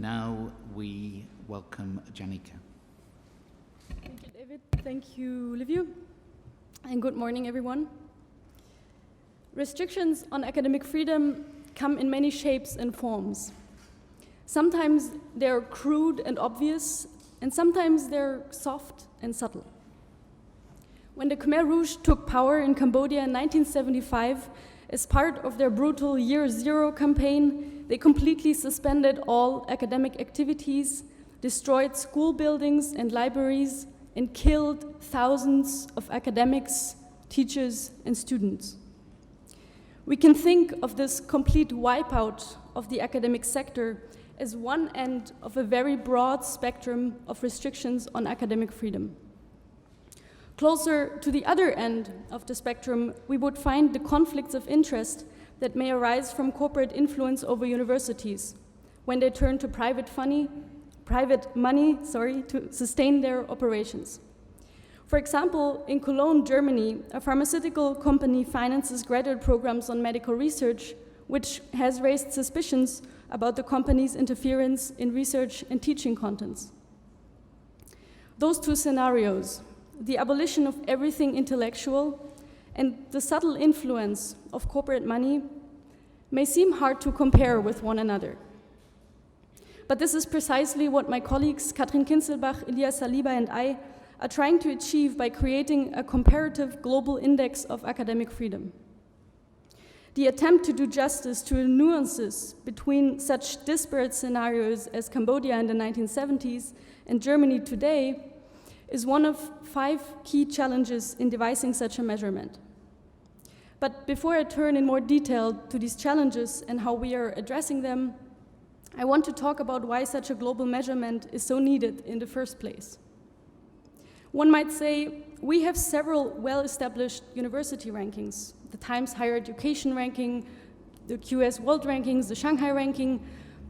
now we welcome Janika. Thank you, David. Thank you, Livio. And good morning, everyone. Restrictions on academic freedom come in many shapes and forms. Sometimes they're crude and obvious, and sometimes they're soft and subtle. When the Khmer Rouge took power in Cambodia in 1975, as part of their brutal Year Zero campaign, they completely suspended all academic activities, destroyed school buildings and libraries, and killed thousands of academics, teachers, and students. We can think of this complete wipeout of the academic sector as one end of a very broad spectrum of restrictions on academic freedom. Closer to the other end of the spectrum, we would find the conflicts of interest that may arise from corporate influence over universities when they turn to private money to sustain their operations. For example, in Cologne, Germany, a pharmaceutical company finances graduate programs on medical research, which has raised suspicions about the company's interference in research and teaching contents. Those two scenarios, the abolition of everything intellectual and the subtle influence of corporate money, may seem hard to compare with one another. But this is precisely what my colleagues Katrin Kinzelbach, Elias Saliba, and I are trying to achieve by creating a comparative global index of academic freedom. The attempt to do justice to the nuances between such disparate scenarios as Cambodia in the 1970s and Germany today is one of 5 key challenges in devising such a measurement. But before I turn in more detail to these challenges and how we are addressing them, I want to talk about why such a global measurement is so needed in the first place. One might say we have several well-established university rankings, the Times Higher Education ranking, the QS World Rankings, the Shanghai ranking.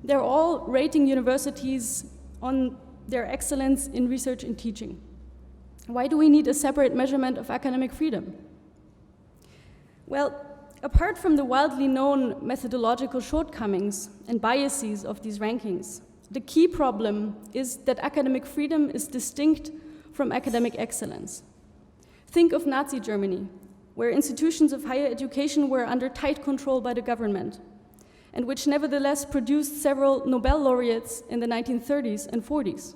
They're all rating universities on their excellence in research and teaching. Why do we need a separate measurement of academic freedom? Well, apart from the widely known methodological shortcomings and biases of these rankings, the key problem is that academic freedom is distinct from academic excellence. Think of Nazi Germany, where institutions of higher education were under tight control by the government, and which nevertheless produced several Nobel laureates in the 1930s and 40s.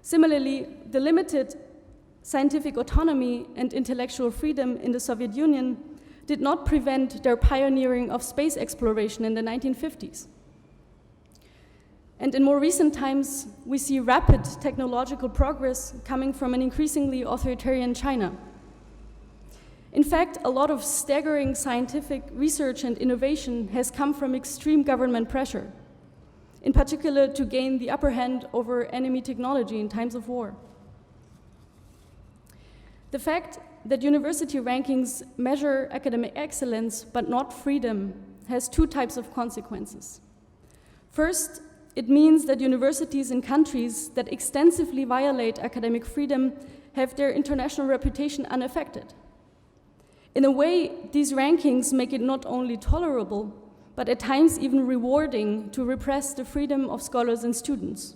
Similarly, the limited scientific autonomy and intellectual freedom in the Soviet Union did not prevent their pioneering of space exploration in the 1950s. And in more recent times, we see rapid technological progress coming from an increasingly authoritarian China. In fact, a lot of staggering scientific research and innovation has come from extreme government pressure, in particular to gain the upper hand over enemy technology in times of war. The fact that university rankings measure academic excellence but not freedom has 2 types of consequences. First, it means that universities in countries that extensively violate academic freedom have their international reputation unaffected. In a way, these rankings make it not only tolerable, but at times even rewarding to repress the freedom of scholars and students.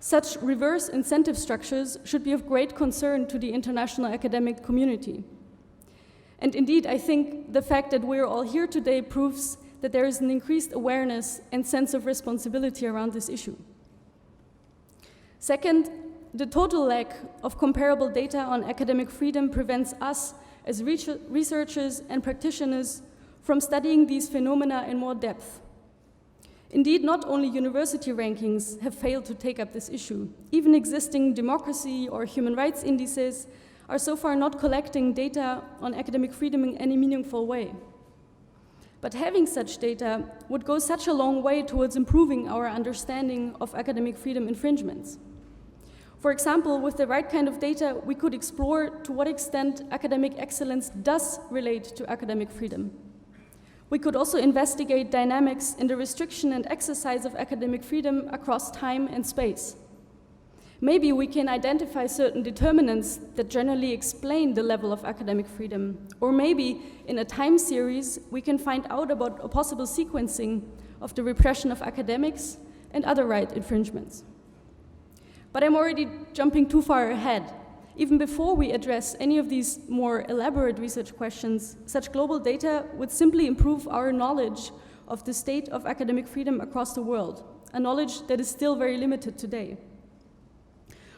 Such reverse incentive structures should be of great concern to the international academic community. And indeed, I think the fact that we're all here today proves that there is an increased awareness and sense of responsibility around this issue. Second, the total lack of comparable data on academic freedom prevents us as researchers and practitioners from studying these phenomena in more depth. Indeed, not only university rankings have failed to take up this issue, even existing democracy or human rights indices are so far not collecting data on academic freedom in any meaningful way. But having such data would go such a long way towards improving our understanding of academic freedom infringements. For example, with the right kind of data, we could explore to what extent academic excellence does relate to academic freedom. We could also investigate dynamics in the restriction and exercise of academic freedom across time and space. Maybe we can identify certain determinants that generally explain the level of academic freedom. Or maybe in a time series, we can find out about a possible sequencing of the repression of academics and other right infringements. But I'm already jumping too far ahead. Even before we address any of these more elaborate research questions, such global data would simply improve our knowledge of the state of academic freedom across the world, a knowledge that is still very limited today.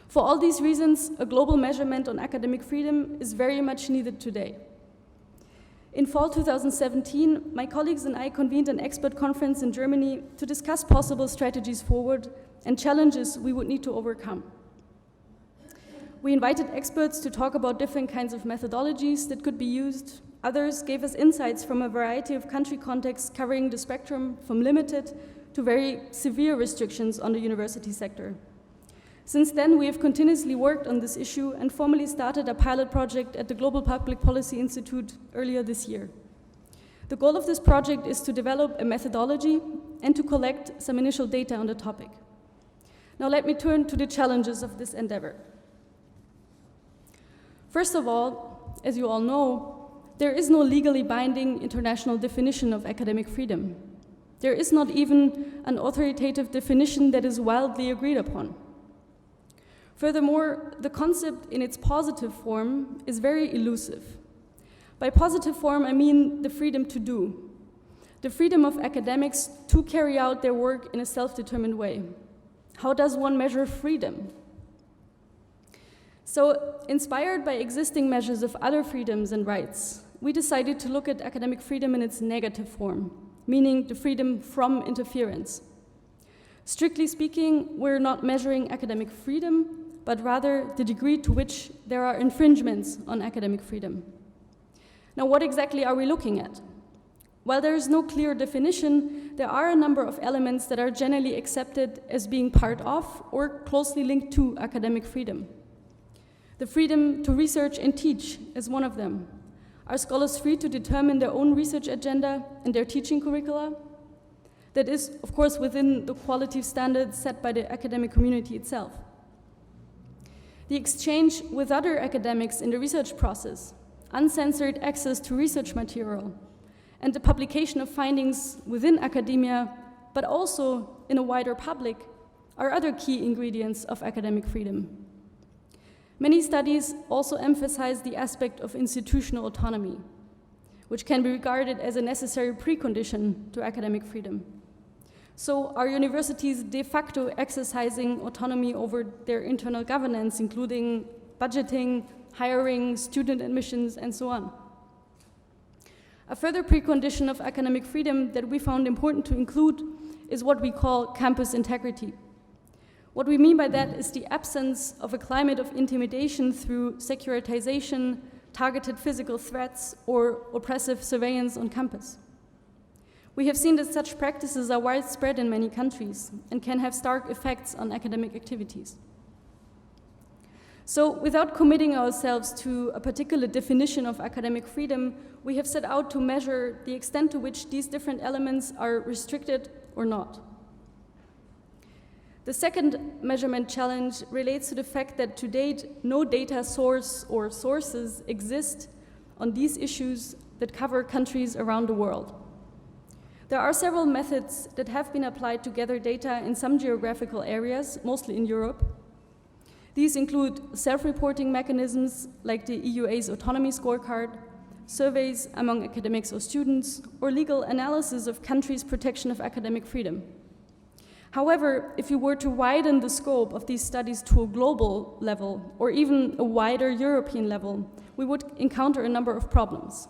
For all these reasons, a global measurement on academic freedom is very much needed today. In fall 2017, my colleagues and I convened an expert conference in Germany to discuss possible strategies forward and challenges we would need to overcome. We invited experts to talk about different kinds of methodologies that could be used. Others gave us insights from a variety of country contexts covering the spectrum from limited to very severe restrictions on the university sector. Since then, we have continuously worked on this issue and formally started a pilot project at the Global Public Policy Institute earlier this year. The goal of this project is to develop a methodology and to collect some initial data on the topic. Now let me turn to the challenges of this endeavor. First of all, as you all know, there is no legally binding international definition of academic freedom. There is not even an authoritative definition that is widely agreed upon. Furthermore, the concept in its positive form is very elusive. By positive form, I mean the freedom to do, the freedom of academics to carry out their work in a self-determined way. How does one measure freedom? So, inspired by existing measures of other freedoms and rights, we decided to look at academic freedom in its negative form, meaning the freedom from interference. Strictly speaking, we're not measuring academic freedom, but rather the degree to which there are infringements on academic freedom. Now, what exactly are we looking at? While there is no clear definition, there are a number of elements that are generally accepted as being part of or closely linked to academic freedom. The freedom to research and teach is one of them. Are scholars free to determine their own research agenda and their teaching curricula? That is, of course, within the quality standards set by the academic community itself. The exchange with other academics in the research process, uncensored access to research material, and the publication of findings within academia, but also in a wider public, are other key ingredients of academic freedom. Many studies also emphasize the aspect of institutional autonomy, which can be regarded as a necessary precondition to academic freedom. So are universities de facto exercising autonomy over their internal governance, including budgeting, hiring, student admissions, and so on? A further precondition of academic freedom that we found important to include is what we call campus integrity. What we mean by that is the absence of a climate of intimidation through securitization, targeted physical threats, or oppressive surveillance on campus. We have seen that such practices are widespread in many countries and can have stark effects on academic activities. So, without committing ourselves to a particular definition of academic freedom, we have set out to measure the extent to which these different elements are restricted or not. The second measurement challenge relates to the fact that to date, no data source or sources exist on these issues that cover countries around the world. There are several methods that have been applied to gather data in some geographical areas, mostly in Europe. These include self-reporting mechanisms like the EUA's autonomy scorecard, surveys among academics or students, or legal analysis of countries' protection of academic freedom. However, if you were to widen the scope of these studies to a global level, or even a wider European level, we would encounter a number of problems.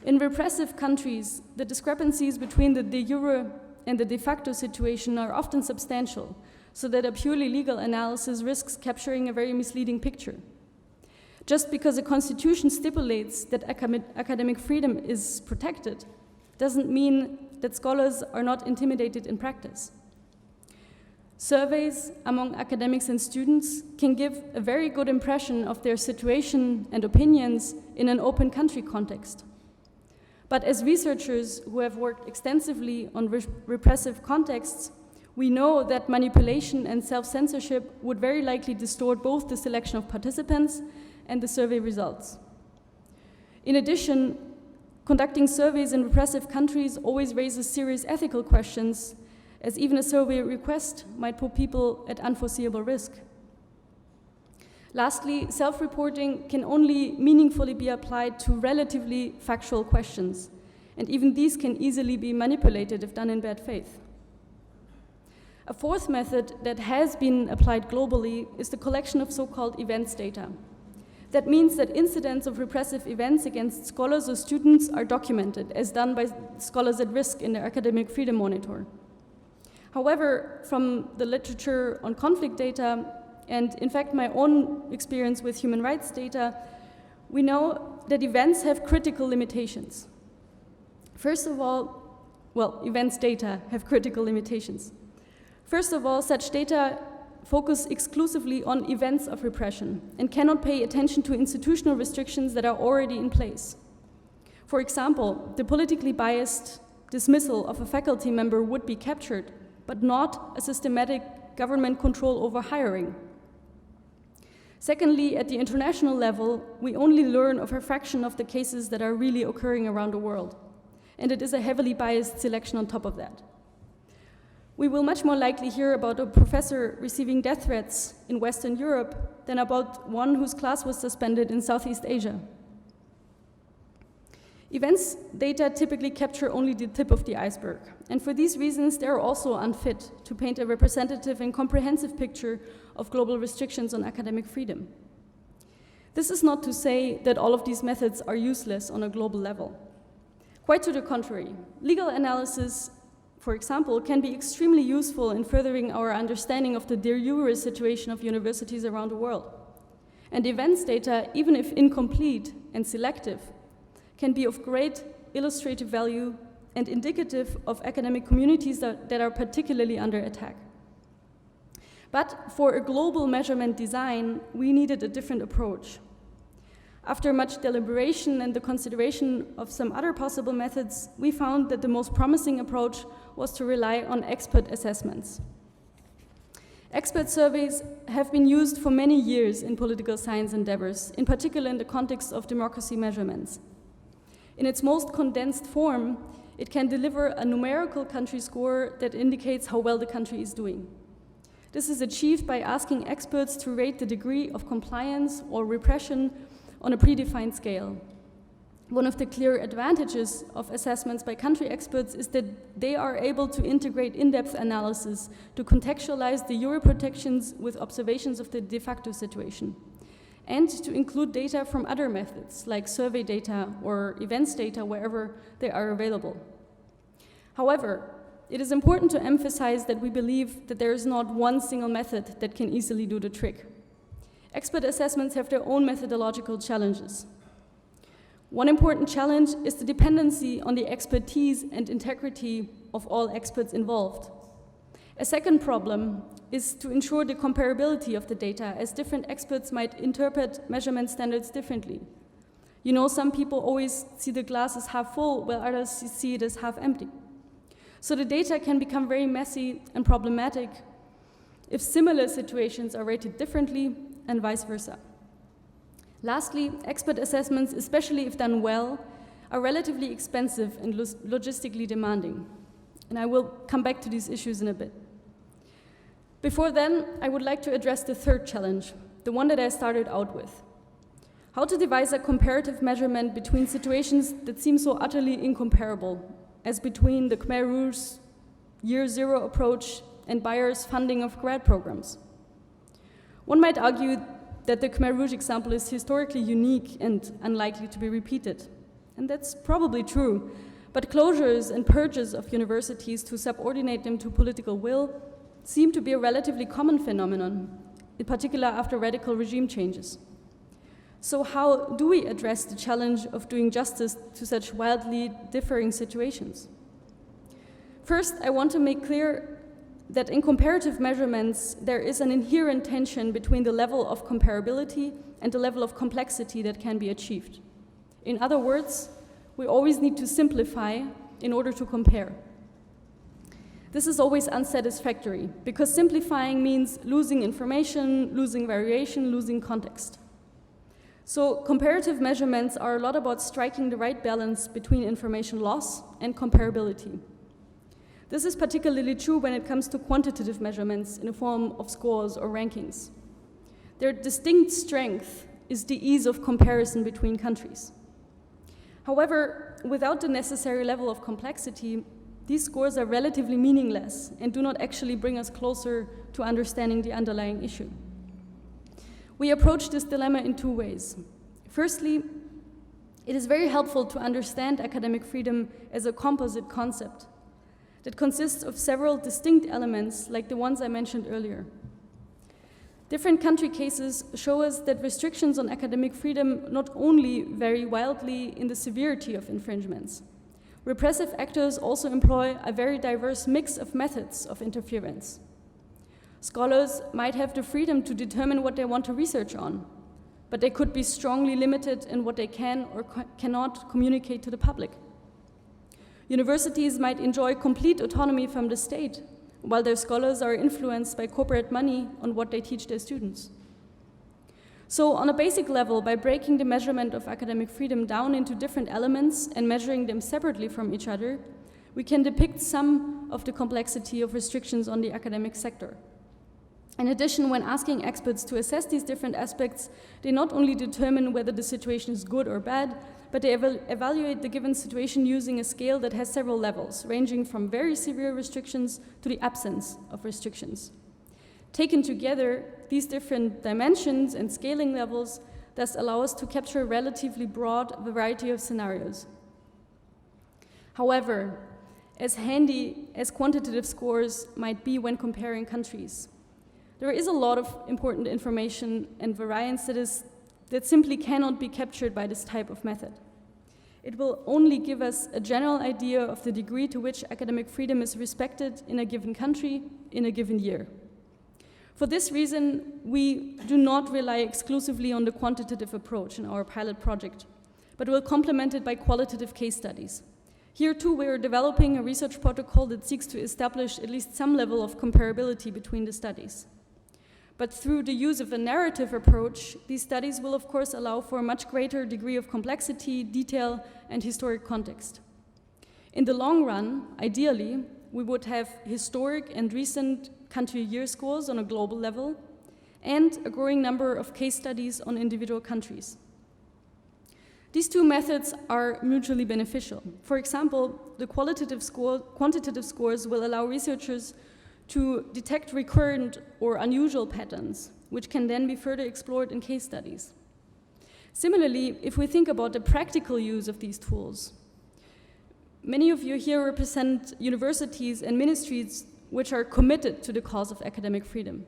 In repressive countries, the discrepancies between the de jure and the de facto situation are often substantial, so that a purely legal analysis risks capturing a very misleading picture. Just because a constitution stipulates that academic freedom is protected doesn't mean that scholars are not intimidated in practice. Surveys among academics and students can give a very good impression of their situation and opinions in an open country context. But as researchers who have worked extensively on repressive contexts, we know that manipulation and self-censorship would very likely distort both the selection of participants and the survey results. In addition, Conducting surveys in repressive countries always raises serious ethical questions, as even a survey request might put people at unforeseeable risk. Lastly, self-reporting can only meaningfully be applied to relatively factual questions, and even these can easily be manipulated if done in bad faith. A fourth method that has been applied globally is the collection of so-called events data. That means that incidents of repressive events against scholars or students are documented, as done by Scholars at Risk in their Academic Freedom Monitor. However, from the literature on conflict data, and in fact my own experience with human rights data, we know that events have critical limitations. First of all, events data have critical limitations. First of all, such data focus exclusively on events of repression and cannot pay attention to institutional restrictions that are already in place. For example, the politically biased dismissal of a faculty member would be captured, but not a systematic government control over hiring. Secondly, at the international level, we only learn of a fraction of the cases that are really occurring around the world, and it is a heavily biased selection on top of that. We will much more likely hear about a professor receiving death threats in Western Europe than about one whose class was suspended in Southeast Asia. Events data typically capture only the tip of the iceberg, and for these reasons, they are also unfit to paint a representative and comprehensive picture of global restrictions on academic freedom. This is not to say that all of these methods are useless on a global level. Quite to the contrary, legal analysis, for example, can be extremely useful in furthering our understanding of the de jure situation of universities around the world. And events data, even if incomplete and selective, can be of great illustrative value and indicative of academic communities that are particularly under attack. But for a global measurement design, we needed a different approach. After much deliberation and the consideration of some other possible methods, we found that the most promising approach was to rely on expert assessments. Expert surveys have been used for many years in political science endeavors, in particular in the context of democracy measurements. In its most condensed form, it can deliver a numerical country score that indicates how well the country is doing. This is achieved by asking experts to rate the degree of compliance or repression on a predefined scale. One of the clear advantages of assessments by country experts is that they are able to integrate in-depth analysis to contextualize the Euro protections with observations of the de facto situation, and to include data from other methods, like survey data or events data, wherever they are available. However, it is important to emphasize that we believe that there is not one single method that can easily do the trick. Expert assessments have their own methodological challenges. One important challenge is the dependency on the expertise and integrity of all experts involved. A second problem is to ensure the comparability of the data, as different experts might interpret measurement standards differently. You know, some people always see the glass as half full, while others see it as half empty. So the data can become very messy and problematic if similar situations are rated differently and vice versa. Lastly, expert assessments, especially if done well, are relatively expensive and logistically demanding. And I will come back to these issues in a bit. Before then, I would like to address the third challenge, the one that I started out with. How to devise a comparative measurement between situations that seem so utterly incomparable, as between the Khmer Rouge Year Zero approach and Bayer's funding of grad programs. One might argue that the Khmer Rouge example is historically unique and unlikely to be repeated. And that's probably true, but closures and purges of universities to subordinate them to political will seem to be a relatively common phenomenon, in particular after radical regime changes. So how do we address the challenge of doing justice to such wildly differing situations? First, I want to make clear that in comparative measurements, there is an inherent tension between the level of comparability and the level of complexity that can be achieved. In other words, we always need to simplify in order to compare. This is always unsatisfactory, because simplifying means losing information, losing variation, losing context. So comparative measurements are a lot about striking the right balance between information loss and comparability. This is particularly true when it comes to quantitative measurements in the form of scores or rankings. Their distinct strength is the ease of comparison between countries. However, without the necessary level of complexity, these scores are relatively meaningless and do not actually bring us closer to understanding the underlying issue. We approach this dilemma in two ways. Firstly, it is very helpful to understand academic freedom as a composite concept that consists of several distinct elements like the ones I mentioned earlier. Different country cases show us that restrictions on academic freedom not only vary wildly in the severity of infringements. Repressive actors also employ a very diverse mix of methods of interference. Scholars might have the freedom to determine what they want to research on, but they could be strongly limited in what they can or cannot communicate to the public. Universities might enjoy complete autonomy from the state, while their scholars are influenced by corporate money on what they teach their students. So on a basic level, by breaking the measurement of academic freedom down into different elements and measuring them separately from each other, we can depict some of the complexity of restrictions on the academic sector. In addition, when asking experts to assess these different aspects, they not only determine whether the situation is good or bad, but they evaluate the given situation using a scale that has several levels, ranging from very severe restrictions to the absence of restrictions. Taken together, these different dimensions and scaling levels thus allow us to capture a relatively broad variety of scenarios. However, as handy as quantitative scores might be when comparing countries, there is a lot of important information and variance that simply cannot be captured by this type of method. It will only give us a general idea of the degree to which academic freedom is respected in a given country in a given year. For this reason, we do not rely exclusively on the quantitative approach in our pilot project, but will complement it by qualitative case studies. Here too, we are developing a research protocol that seeks to establish at least some level of comparability between the studies. But through the use of a narrative approach, these studies will of course allow for a much greater degree of complexity, detail, and historic context. In the long run, ideally, we would have historic and recent country year scores on a global level, and a growing number of case studies on individual countries. These two methods are mutually beneficial. For example, the quantitative scores will allow researchers to detect recurrent or unusual patterns, which can then be further explored in case studies. Similarly, if we think about the practical use of these tools, many of you here represent universities and ministries which are committed to the cause of academic freedom.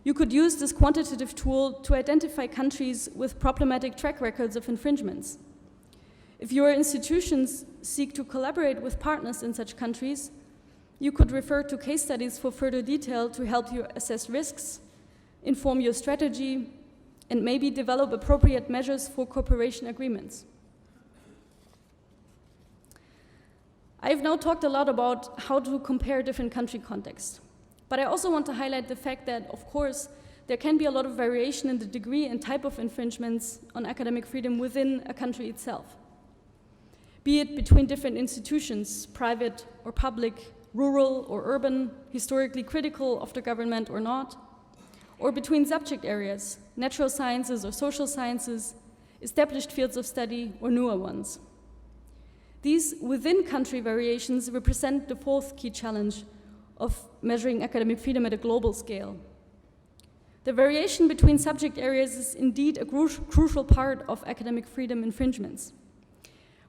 You could use this quantitative tool to identify countries with problematic track records of infringements. If your institutions seek to collaborate with partners in such countries, you could refer to case studies for further detail to help you assess risks, inform your strategy, and maybe develop appropriate measures for cooperation agreements. I've now talked a lot about how to compare different country contexts, but I also want to highlight the fact that, of course, there can be a lot of variation in the degree and type of infringements on academic freedom within a country itself, be it between different institutions, private or public, rural or urban, historically critical of the government or not, or between subject areas, natural sciences or social sciences, established fields of study or newer ones. These within-country variations represent the fourth key challenge of measuring academic freedom at a global scale. The variation between subject areas is indeed a crucial part of academic freedom infringements.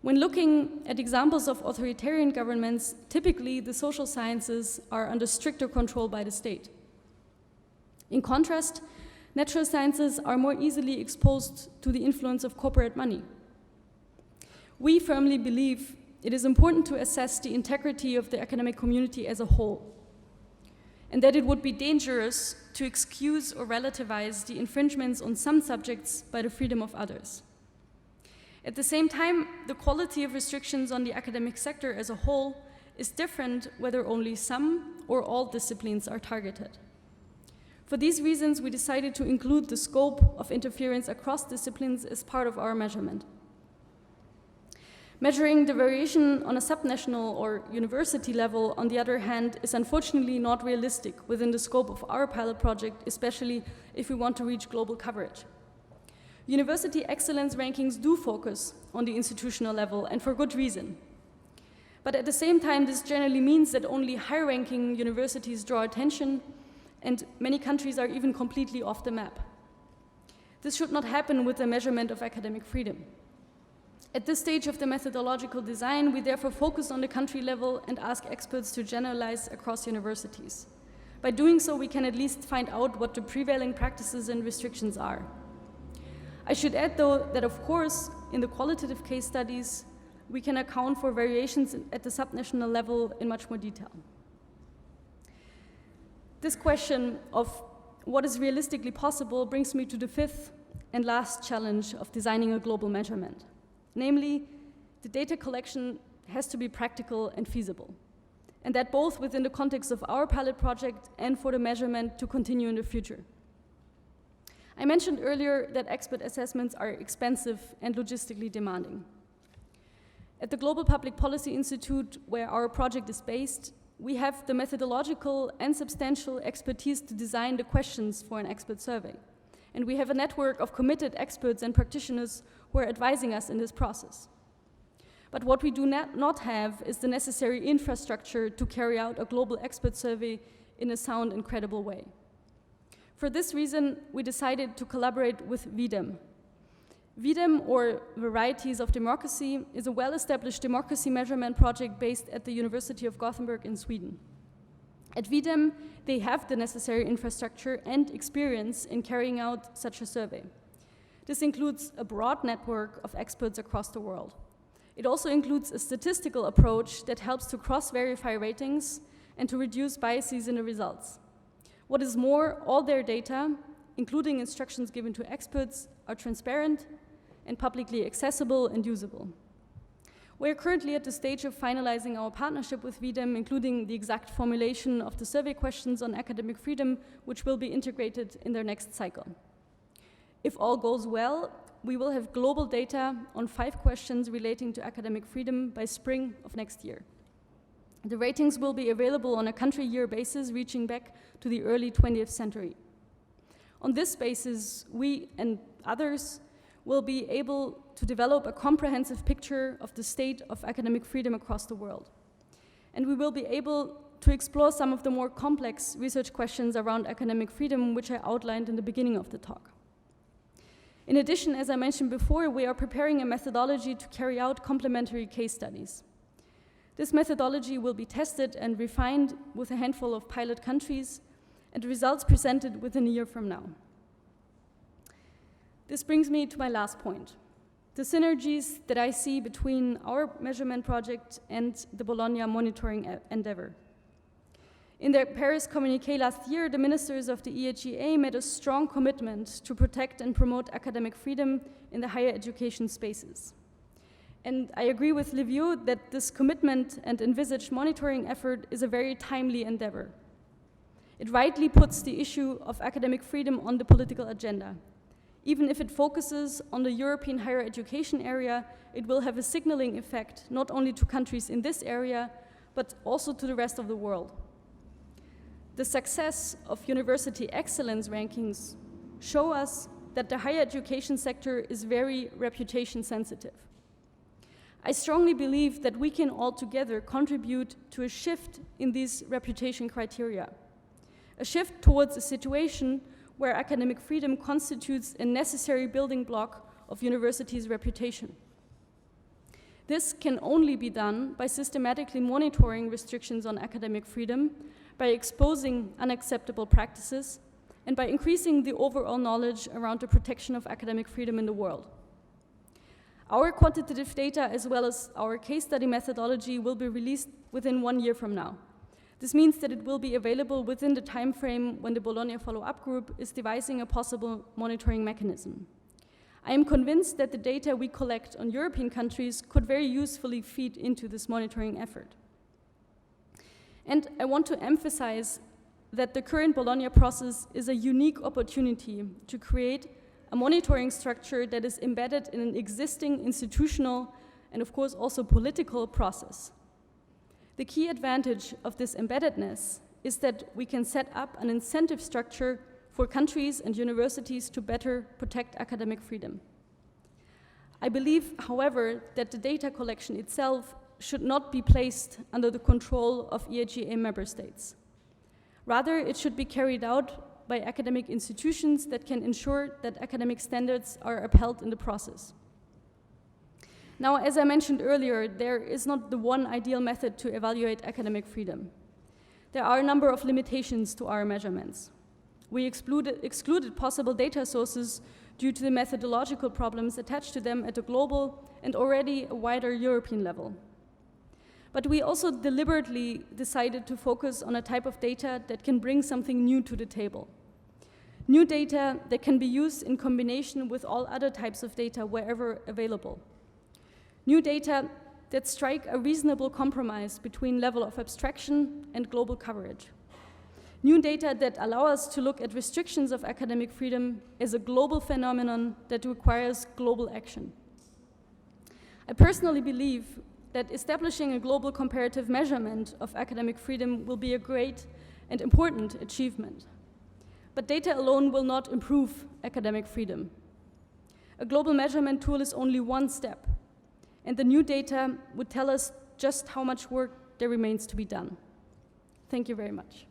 When looking at examples of authoritarian governments, typically the social sciences are under stricter control by the state. In contrast, natural sciences are more easily exposed to the influence of corporate money. We firmly believe it is important to assess the integrity of the academic community as a whole, and that it would be dangerous to excuse or relativize the infringements on some subjects by the freedom of others. At the same time, the quality of restrictions on the academic sector as a whole is different whether only some or all disciplines are targeted. For these reasons, we decided to include the scope of interference across disciplines as part of our measurement. Measuring the variation on a subnational or university level, on the other hand, is unfortunately not realistic within the scope of our pilot project, especially if we want to reach global coverage. University excellence rankings do focus on the institutional level, and for good reason. But at the same time, this generally means that only high-ranking universities draw attention, and many countries are even completely off the map. This should not happen with the measurement of academic freedom. At this stage of the methodological design, we therefore focus on the country level and ask experts to generalize across universities. By doing so, we can at least find out what the prevailing practices and restrictions are. I should add, though, that of course, in the qualitative case studies, we can account for variations at the subnational level in much more detail. This question of what is realistically possible brings me to the fifth and last challenge of designing a global measurement. Namely, the data collection has to be practical and feasible, and that both within the context of our pilot project and for the measurement to continue in the future. I mentioned earlier that expert assessments are expensive and logistically demanding. At the Global Public Policy Institute, where our project is based, we have the methodological and substantial expertise to design the questions for an expert survey. And we have a network of committed experts and practitioners who are advising us in this process. But what we do not have is the necessary infrastructure to carry out a global expert survey in a sound and credible way. For this reason, we decided to collaborate with VDEM. VDEM, or Varieties of Democracy, is a well-established democracy measurement project based at the University of Gothenburg in Sweden. At VDEM, they have the necessary infrastructure and experience in carrying out such a survey. This includes a broad network of experts across the world. It also includes a statistical approach that helps to cross-verify ratings and to reduce biases in the results. What is more, all their data, including instructions given to experts, are transparent and publicly accessible and usable. We are currently at the stage of finalizing our partnership with VDEM, including the exact formulation of the survey questions on academic freedom, which will be integrated in their next cycle. If all goes well, we will have global data on 5 questions relating to academic freedom by spring of next year. The ratings will be available on a country-year basis, reaching back to the early 20th century. On this basis, we and others will be able to develop a comprehensive picture of the state of academic freedom across the world. And we will be able to explore some of the more complex research questions around academic freedom, which I outlined in the beginning of the talk. In addition, as I mentioned before, we are preparing a methodology to carry out complementary case studies. This methodology will be tested and refined with a handful of pilot countries, and the results presented within a year from now. This brings me to my last point, the synergies that I see between our measurement project and the Bologna monitoring endeavor. In their Paris communiqué last year, the ministers of the EHEA made a strong commitment to protect and promote academic freedom in the higher education spaces. And I agree with Livio that this commitment and envisaged monitoring effort is a very timely endeavor. It rightly puts the issue of academic freedom on the political agenda. Even if it focuses on the European higher education area, it will have a signaling effect not only to countries in this area, but also to the rest of the world. The success of university excellence rankings show us that the higher education sector is very reputation sensitive. I strongly believe that we can all together contribute to a shift in these reputation criteria, a shift towards a situation where academic freedom constitutes a necessary building block of universities' reputation. This can only be done by systematically monitoring restrictions on academic freedom, by exposing unacceptable practices, and by increasing the overall knowledge around the protection of academic freedom in the world. Our quantitative data, as well as our case study methodology, will be released within 1 year from now. This means that it will be available within the time frame when the Bologna follow-up group is devising a possible monitoring mechanism. I am convinced that the data we collect on European countries could very usefully feed into this monitoring effort. And I want to emphasize that the current Bologna process is a unique opportunity to create a monitoring structure that is embedded in an existing institutional and of course also political process. The key advantage of this embeddedness is that we can set up an incentive structure for countries and universities to better protect academic freedom. I believe, however, that the data collection itself should not be placed under the control of EHEA member states. Rather, it should be carried out by academic institutions that can ensure that academic standards are upheld in the process. Now, as I mentioned earlier, there is not the one ideal method to evaluate academic freedom. There are a number of limitations to our measurements. We excluded possible data sources due to the methodological problems attached to them at a global and already a wider European level. But we also deliberately decided to focus on a type of data that can bring something new to the table. New data that can be used in combination with all other types of data wherever available. New data that strike a reasonable compromise between level of abstraction and global coverage. New data that allow us to look at restrictions of academic freedom as a global phenomenon that requires global action. I personally believe that establishing a global comparative measurement of academic freedom will be a great and important achievement. But data alone will not improve academic freedom. A global measurement tool is only one step, and the new data would tell us just how much work there remains to be done. Thank you very much.